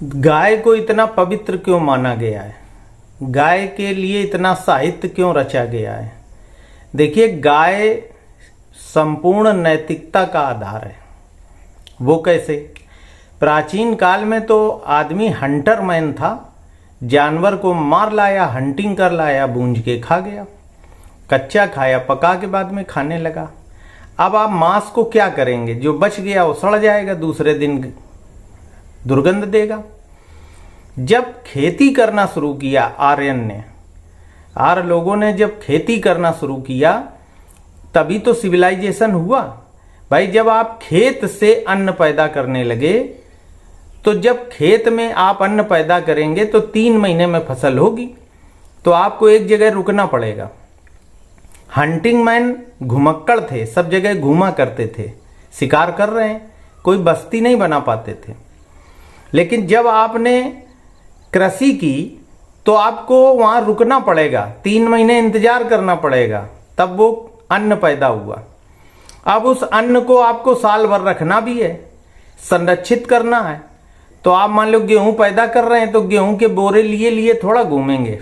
गाय को इतना पवित्र क्यों माना गया है? गाय के लिए इतना साहित्य क्यों रचा गया है? देखिए, गाय संपूर्ण नैतिकता का आधार है। वो कैसे? प्राचीन काल में तो आदमी हंटर मैन था, जानवर को मार लाया, हंटिंग कर लाया, भूंज के खा गया, कच्चा खाया, पका के बाद में खाने लगा। अब आप मांस को क्या करेंगे? जो बच गया वो सड़ जाएगा, दूसरे दिन दुर्गंध देगा। जब खेती करना शुरू किया आर्य लोगों ने जब खेती करना शुरू किया, तभी तो सिविलाइजेशन हुआ। भाई, जब आप खेत से अन्न पैदा करने लगे, तो जब खेत में आप अन्न पैदा करेंगे तो 3 महीने में फसल होगी, तो आपको एक जगह रुकना पड़ेगा। हंटिंग मैन घुमक्कड़ थे, सब जगह घूमा करते थे, शिकार कर रहे हैं, कोई बस्ती नहीं बना पाते थे। लेकिन जब आपने कृषि की तो आपको वहां रुकना पड़ेगा, 3 महीने इंतजार करना पड़ेगा, तब वो अन्न पैदा हुआ। अब उस अन्न को आपको साल भर रखना भी है, संरक्षित करना है। तो आप मान लो गेहूं पैदा कर रहे हैं, तो गेहूं के बोरे लिए लिए थोड़ा घूमेंगे,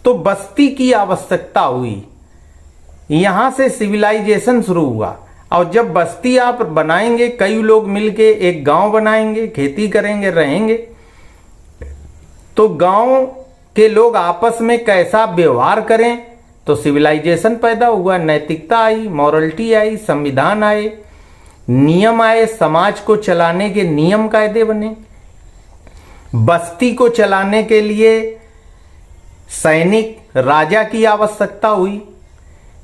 तो बस्ती की आवश्यकता हुई। यहां से सिविलाइजेशन शुरू हुआ। और जब बस्ती आप बनाएंगे, कई लोग मिलके एक गांव बनाएंगे, खेती करेंगे, रहेंगे, तो गांव के लोग आपस में कैसा व्यवहार करें, तो सिविलाइजेशन पैदा हुआ, नैतिकता आई, मॉरलिटी आई, संविधान आए, नियम आए, समाज को चलाने के नियम कायदे बने। बस्ती को चलाने के लिए सैनिक, राजा की आवश्यकता हुई,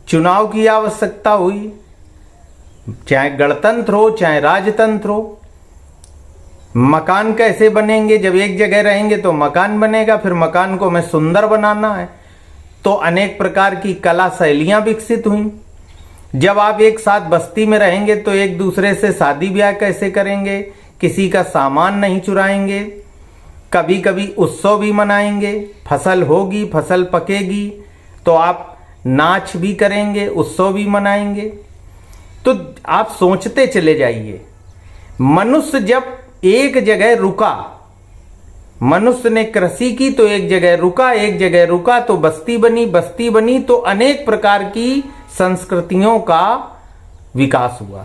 चुनाव की आवश्यकता हुई, चाहे गणतंत्र हो चाहे राजतंत्र हो। मकान कैसे बनेंगे? जब एक जगह रहेंगे तो मकान बनेगा, फिर मकान को हमें सुंदर बनाना है, तो अनेक प्रकार की कला शैलियां विकसित हुई। जब आप एक साथ बस्ती में रहेंगे तो एक दूसरे से शादी ब्याह कैसे करेंगे, किसी का सामान नहीं चुराएंगे, कभी कभी उत्सव भी मनाएंगे, फसल होगी, फसल पकेगी तो आप नाच भी करेंगे, उत्सव भी मनाएंगे। तो आप सोचते चले जाइए, मनुष्य जब एक जगह रुका, मनुष्य ने कृषि की तो एक जगह रुका, एक जगह रुका तो बस्ती बनी, बस्ती बनी तो अनेक प्रकार की संस्कृतियों का विकास हुआ।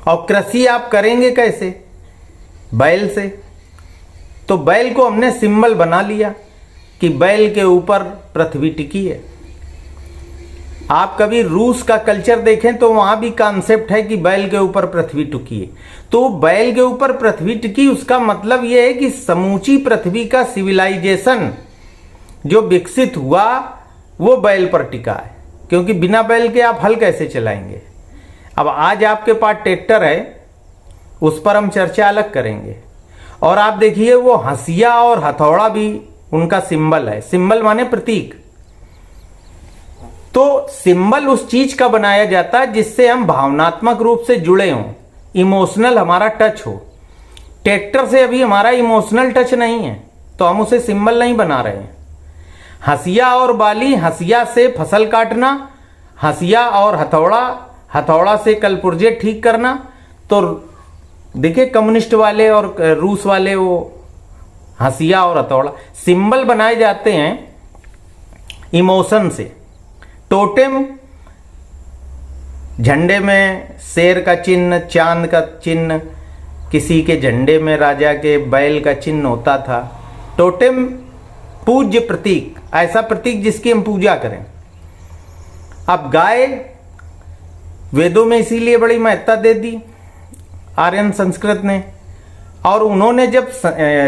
और कृषि आप करेंगे कैसे? बैल से। तो बैल को हमने सिंबल बना लिया कि बैल के ऊपर पृथ्वी टिकी है। आप कभी रूस का कल्चर देखें तो वहां भी कॉन्सेप्ट है कि बैल के ऊपर पृथ्वी टिकी है। तो बैल के ऊपर पृथ्वी टिकी, उसका मतलब यह है कि समूची पृथ्वी का सिविलाइजेशन जो विकसित हुआ वो बैल पर टिका है, क्योंकि बिना बैल के आप हल कैसे चलाएंगे? अब आज आपके पास ट्रैक्टर है, उस पर हम चर्चा अलग करेंगे। और आप देखिए, वो हंसिया और हथौड़ा भी उनका सिंबल है। सिंबल माने प्रतीक। तो सिंबल उस चीज का बनाया जाता है जिससे हम भावनात्मक रूप से जुड़े हों, इमोशनल हमारा टच हो। ट्रैक्टर से अभी हमारा इमोशनल टच नहीं है, तो हम उसे सिंबल नहीं बना रहे हैं। हंसिया और बाली, हंसिया से फसल काटना, हंसिया और हथौड़ा, हथौड़ा से कलपुर्जे ठीक करना। तो देखिए, कम्युनिस्ट वाले और रूस वाले वो हंसिया और हथौड़ा सिंबल बनाए जाते हैं इमोशन से। टोटेम, झंडे में शेर का चिन्ह, चांद का चिन्ह, किसी के झंडे में राजा के बैल का चिन्ह होता था। टोटेम पूज्य प्रतीक, ऐसा प्रतीक जिसकी हम पूजा करें। अब गाय वेदों में इसीलिए बड़ी महत्ता दे दी आर्यन संस्कृत ने। और उन्होंने जब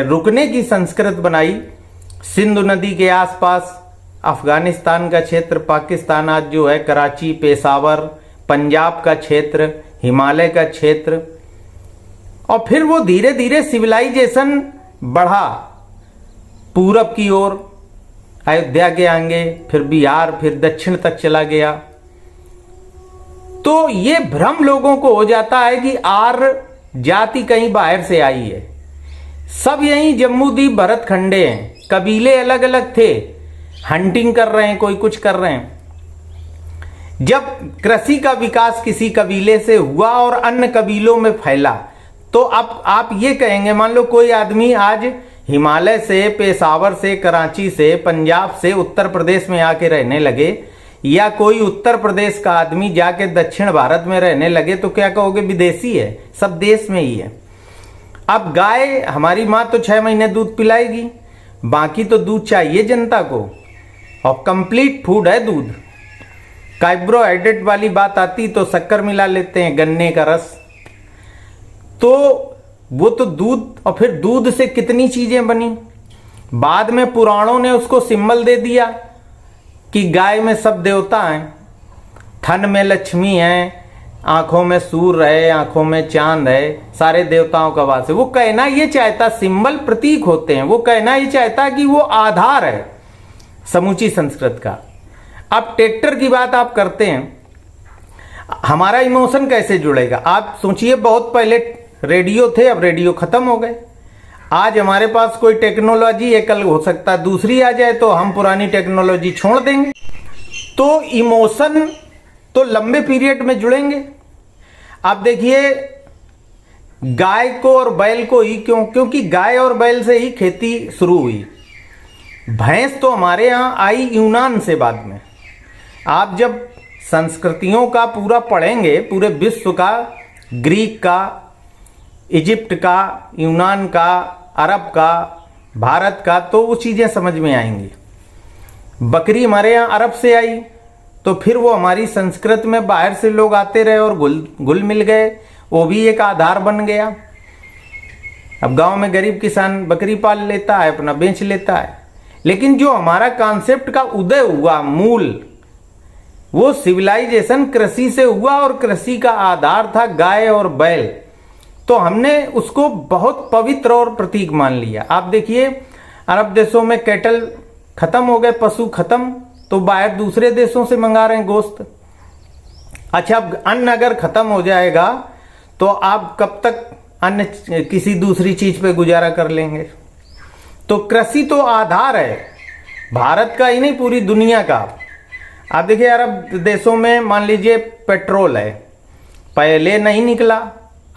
रुकने की संस्कृत बनाई, सिंधु नदी के आसपास अफगानिस्तान का क्षेत्र, पाकिस्तान आज जो है, कराची, पेशावर, पंजाब का क्षेत्र, हिमालय का क्षेत्र, और फिर वो धीरे धीरे सिविलाइजेशन बढ़ा पूरब की ओर, अयोध्या के आगे, फिर बिहार, फिर दक्षिण तक चला गया। तो ये भ्रम लोगों को हो जाता है कि आर्य जाति कहीं बाहर से आई है। सब यहीं जम्मूद्वीप भरत खंडे हैं, कबीले अलग अलग थे, हंटिंग कर रहे हैं, कोई कुछ कर रहे हैं। जब कृषि का विकास किसी कबीले से हुआ और अन्य कबीलों में फैला, तो अब आप ये कहेंगे, मान लो कोई आदमी आज हिमालय से, पेशावर से, कराची से, पंजाब से उत्तर प्रदेश में आके रहने लगे, या कोई उत्तर प्रदेश का आदमी जाके दक्षिण भारत में रहने लगे, तो क्या कहोगे? विदेशी है, सब देश में ही है। अब गाय, हमारी माँ तो 6 महीने दूध पिलाएगी, बाकी तो दूध चाहिए जनता को, और कंप्लीट फूड है दूध। कार्बोहाइड्रेट वाली बात आती तो शक्कर मिला लेते हैं, गन्ने का रस, तो वो तो दूध, और फिर दूध से कितनी चीजें बनी। बाद में पुराणों ने उसको सिंबल दे दिया कि गाय में सब देवता हैं, थन में लक्ष्मी है, आंखों में सूर्य है, आंखों में चांद है, सारे देवताओं का वास है। वो कहना ये चाहता, सिंबल प्रतीक होते हैं, वो कहना ये चाहता कि वो आधार है समूची संस्कृत का। अब ट्रैक्टर की बात आप करते हैं, हमारा इमोशन कैसे जुड़ेगा? आप सोचिए, बहुत पहले रेडियो थे, अब रेडियो खत्म हो गए। आज हमारे पास कोई टेक्नोलॉजी है, कल हो सकता है दूसरी आ जाए, तो हम पुरानी टेक्नोलॉजी छोड़ देंगे। तो इमोशन तो लंबे पीरियड में जुड़ेंगे। आप देखिए, गाय को और बैल को ही क्यों? क्योंकि गाय और बैल से ही खेती शुरू हुई। भैंस तो हमारे यहाँ आई यूनान से बाद में। आप जब संस्कृतियों का पूरा पढ़ेंगे, पूरे विश्व का, ग्रीक का, इजिप्ट का, यूनान का, अरब का, भारत का, तो वो चीज़ें समझ में आएंगी। बकरी हमारे यहाँ अरब से आई, तो फिर वो हमारी संस्कृत में बाहर से लोग आते रहे और घुल मिल गए, वो भी एक आधार बन गया। अब गांव में गरीब किसान बकरी पाल लेता है, अपना बेच लेता है, लेकिन जो हमारा कॉन्सेप्ट का उदय हुआ, मूल, वो सिविलाइजेशन कृषि से हुआ, और कृषि का आधार था गाय और बैल। तो हमने उसको बहुत पवित्र और प्रतीक मान लिया। आप देखिए, अरब देशों में कैटल खत्म हो गए, पशु खत्म, तो बाहर दूसरे देशों से मंगा रहे हैं गोश्त। अच्छा, अब अन्न अगर खत्म हो जाएगा तो आप कब तक अन्न किसी दूसरी चीज पे गुजारा कर लेंगे? तो कृषि तो आधार है भारत का ही नहीं, पूरी दुनिया का। आप देखिए, अरब देशों में मान लीजिए पेट्रोल है, पहले नहीं निकला,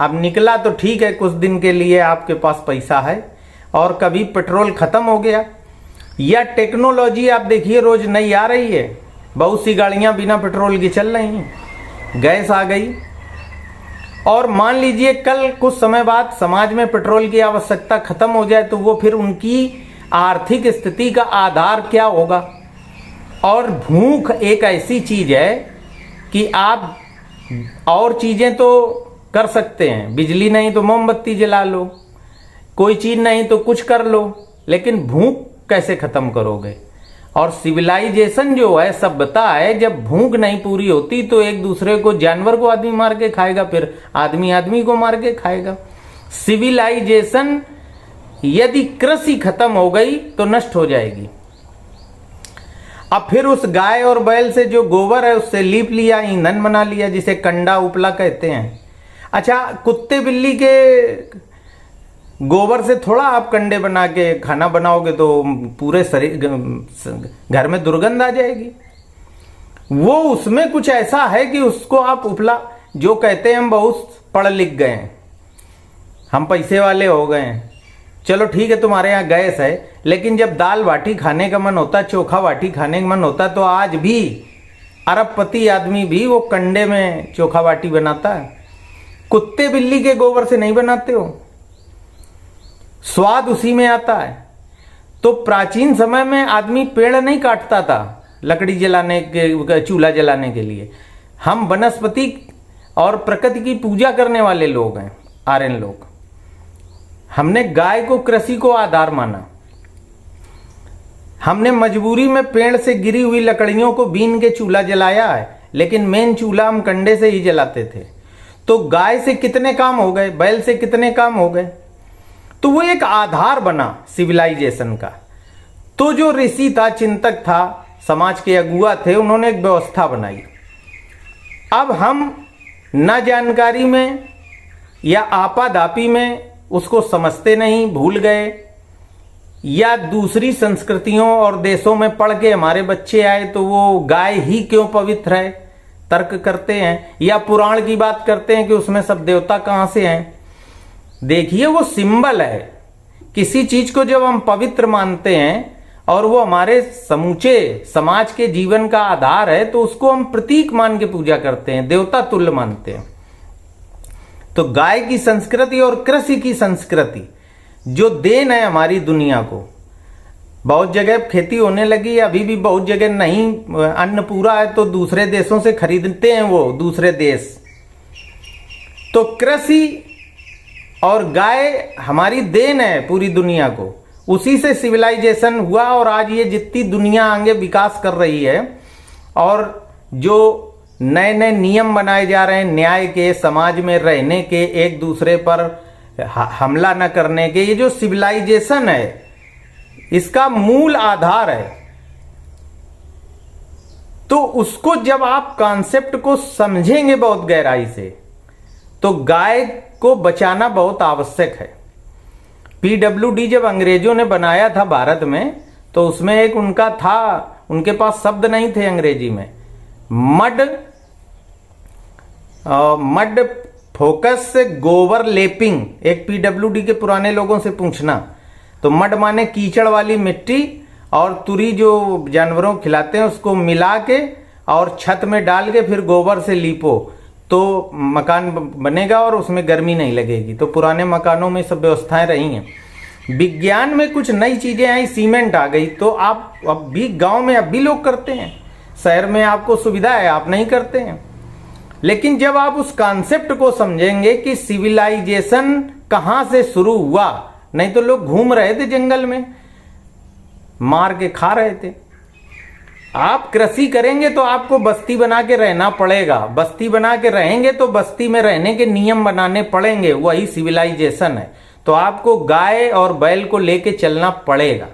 अब निकला तो ठीक है, कुछ दिन के लिए आपके पास पैसा है, और कभी पेट्रोल खत्म हो गया। या टेक्नोलॉजी आप देखिए, रोज नई आ रही है, बहुत सी गाड़ियां बिना पेट्रोल की चल रही हैं, गैस आ गई। और मान लीजिए कल कुछ समय बाद समाज में पेट्रोल की आवश्यकता खत्म हो जाए, तो वो फिर उनकी आर्थिक स्थिति का आधार क्या होगा? और भूख एक ऐसी चीज है कि आप और चीजें तो कर सकते हैं, बिजली नहीं तो मोमबत्ती जला लो, कोई चीज नहीं तो कुछ कर लो, लेकिन भूख कैसे खत्म करोगे? और सिविलाइजेशन जो है, सभ्यता है, जब भूख नहीं पूरी होती तो एक दूसरे को, जानवर को आदमी मार के खाएगा, फिर आदमी आदमी को मार के खाएगा। सिविलाइजेशन, यदि कृषि खत्म हो गई तो नष्ट हो जाएगी। अब फिर उस गाय और बैल से जो गोबर है उससे लीप लिया, ईंधन बना लिया, जिसे कंडा उपला कहते हैं। अच्छा, कुत्ते बिल्ली के गोबर से थोड़ा आप कंडे बना के खाना बनाओगे तो पूरे शरीर, घर में दुर्गंध आ जाएगी। वो उसमें कुछ ऐसा है कि उसको आप उपला, जो कहते हैं हम बहुत पढ़ लिख गए हैं, हम पैसे वाले हो गए हैं, चलो ठीक है तुम्हारे यहाँ गैस है, लेकिन जब दाल बाटी खाने का मन होता, चोखा बाटी खाने का मन होता, तो आज भी अरबपति आदमी भी वो कंडे में चोखा बाटी बनाता है। कुत्ते बिल्ली के गोबर से नहीं बनाते हो, स्वाद उसी में आता है। तो प्राचीन समय में आदमी पेड़ नहीं काटता था लकड़ी जलाने के, चूल्हा जलाने के लिए। हम वनस्पति और प्रकृति की पूजा करने वाले लोग हैं, आर्यन लोग। हमने गाय को, कृषि को आधार माना। हमने मजबूरी में पेड़ से गिरी हुई लकड़ियों को बीन के चूल्हा जलाया है, लेकिन मेन चूल्हा हम कंडे से ही जलाते थे। तो गाय से कितने काम हो गए, बैल से कितने काम हो गए। तो वो एक आधार बना सिविलाइजेशन का। तो जो ऋषि था, चिंतक था, समाज के अगुआ थे, उन्होंने एक व्यवस्था बनाई। अब हम न जानकारी में या आपाधापी में उसको समझते नहीं, भूल गए, या दूसरी संस्कृतियों और देशों में पढ़ के हमारे बच्चे आए तो वो गाय ही क्यों पवित्र है तर्क करते हैं, या पुराण की बात करते हैं कि उसमें सब देवता कहाँ से हैं। देखिए वो सिंबल है। किसी चीज को जब हम पवित्र मानते हैं और वो हमारे समूचे समाज के जीवन का आधार है, तो उसको हम प्रतीक मान के पूजा करते हैं, देवता तुल्य मानते हैं। तो गाय की संस्कृति और कृषि की संस्कृति जो देन है हमारी दुनिया को, बहुत जगह खेती होने लगी, अभी भी बहुत जगह नहीं अन्न पूरा है तो दूसरे देशों से खरीदते हैं वो दूसरे देश। तो कृषि और गाय हमारी देन है पूरी दुनिया को, उसी से सिविलाइजेशन हुआ और आज ये जितनी दुनिया आगे विकास कर रही है और जो नए नए नियम बनाए जा रहे हैं न्याय के, समाज में रहने के, एक दूसरे पर हमला न करने के, ये जो सिविलाइजेशन है इसका मूल आधार है। तो उसको जब आप कॉन्सेप्ट को समझेंगे बहुत गहराई से, तो गाय को बचाना बहुत आवश्यक है। PWD जब अंग्रेजों ने बनाया था भारत में, तो उसमें एक उनका था, उनके पास शब्द नहीं थे अंग्रेजी में, मड फोकस गोबर लेपिंग। एक PWD के पुराने लोगों से पूछना, तो मड माने कीचड़ वाली मिट्टी, और तुरी जो जानवरों खिलाते हैं उसको मिला के और छत में डाल के फिर गोबर से लीपो तो मकान बनेगा और उसमें गर्मी नहीं लगेगी। तो पुराने मकानों में सब व्यवस्थाएं रही हैं। विज्ञान में कुछ नई चीजें आई, सीमेंट आ गई, तो आप अब भी गांव में अब भी लोग करते हैं, शहर में आपको सुविधा है आप नहीं करते हैं। लेकिन जब आप उस कॉन्सेप्ट को समझेंगे कि सिविलाइजेशन कहां से शुरू हुआ, नहीं तो लोग घूम रहे थे जंगल में, मार के खा रहे थे। आप कृषि करेंगे तो आपको बस्ती बना के रहना पड़ेगा, बस्ती बना के रहेंगे तो बस्ती में रहने के नियम बनाने पड़ेंगे, वही सिविलाइजेशन है। तो आपको गाय और बैल को लेके चलना पड़ेगा।